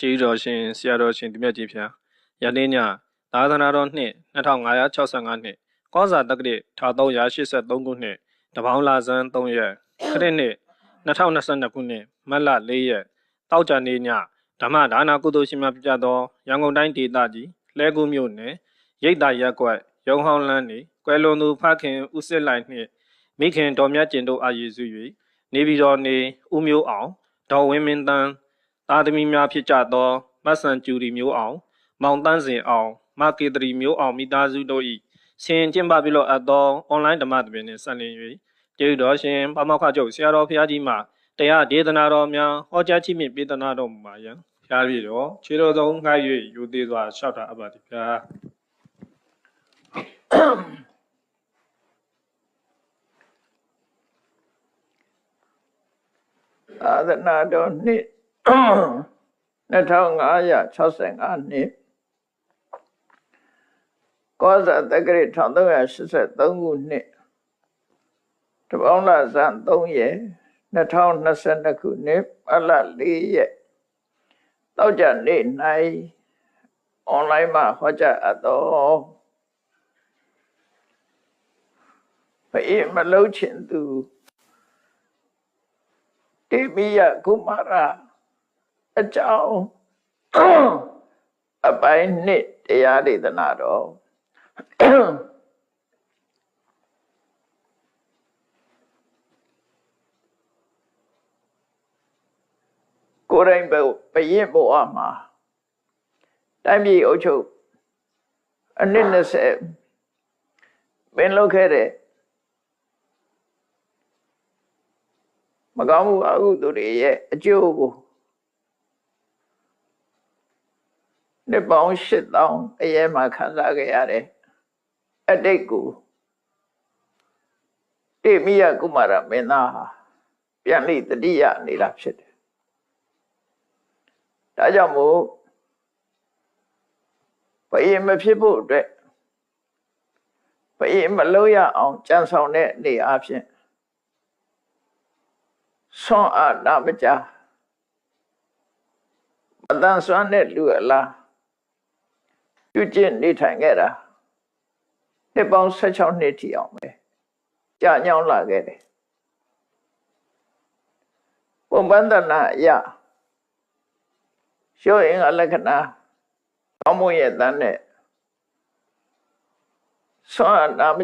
ကျေးတော်ရှင်ဆရာတော်ရှင်ဒီမြတ်ကြီးဖျားယနေ့ညသာသနာတော်နှစ်2565နှစ်ကောဇာတက္ကရာ1383ခုနှစ်တပေါင်းလဆန်း3ရက်ခရစ်နှစ်2022ခုနှစ်မတ်လ4ရက်တောက်ကြနေ့ညဓမ္မဒါနကုသိုလ်ရှင်များပြသောရန်ကုန်တိုင်းဒေသကြီးလှဲကူးမြို့နယ်ရိပ်သာရပ်ကွက်ရုံဟောင်းလန်းနေကွယ်လွန်သူဖခင်ဦးစစ်လိုက်နှင့်မိခင်တော်မြတ်ကျင်တို့အာရည်စု၍နေပြည်တော်နေဦးမျိုးအောင်ဒေါ်ဝင်းမင်းတန်းသားသမီးများဖြစ်ကြသောမတ်ဆန်ကျူရီမျိုးအောင်မောင်တန်းစင်အောင်မကေတရီမျိုးအောင်မိသားစုတို့၏ဆင်ကျင်းပပြုလုပ်အပ်သောအွန်လိုင်းဓမ္မသဘင်နှင့်ဆက်လျင်၍ကျေးတော်ရှင်ပမောက္ခချုပ်ဆရာတော်ဘုရားကြီးမှတရားဒေသနာတော်များဟောကြားချီးမြှင့်ပေးသနာတော်မူပါယံဖျားပြီးတော့ခြေတော်ဆုံးငှား၍ယူသေးစွာလျှောက်တာအပ်ပါသည်ဖျားသာသနာတော်နှစ်2565နှစ်ကောဇာတက္ကရာ1383ခုနှစ်တပေါင်းလဆန်း3ရက်2022ခုနှစ်မတ်လ4ရက်တောက်ကြနေ့၌အွန်လိုင်းမှာဟောကြားအပ်သောဘယ်မလုံးချင်သူတိမိယကုမာရအကြောင်းအပိုင်းနှစ်တရားဒေသနာတော်ကိုယ်တိုင်ဘယင်းဘဝမှာတိုင်းပြည်အုပ်ချုပ်အနှစ်20ပင်လုပ်ခဲ့တဲ့မကောင်းမှုအကုသိုလ်တွေရဲ့အကျိုးကိုနှစ်ပေါင်း8000အရဲမှာခံစားခဲ့ရတဲ့အတိတ်ကိုတိမိယကုမာရမင်းသားဟာပြန်လိတတိယနေတာဖြစ်တယ်။ဒါကြောင့်မို့ဘယင်မဖြစ်ဖို့အတွက်ဘယင်မလို့ရအောင်ကြံဆောင်တဲ့နေအားဖြင့်ဆွမ်းအားနာမကြအတန်ဆွမ်းတဲ့လူအလားပြုကျင့်နေထိုင်ခဲ့တာနှစ်ပေါင်း16နှစ်ထိအောင်ပဲကြာညောင်းလာခဲ့တယ်ပုံပန်းတနာအရာရှုအင်္ဂလက္ခဏာကောင်းမွန်ရဲ့တန်းနဲ့ဆွမ်းအားနာမ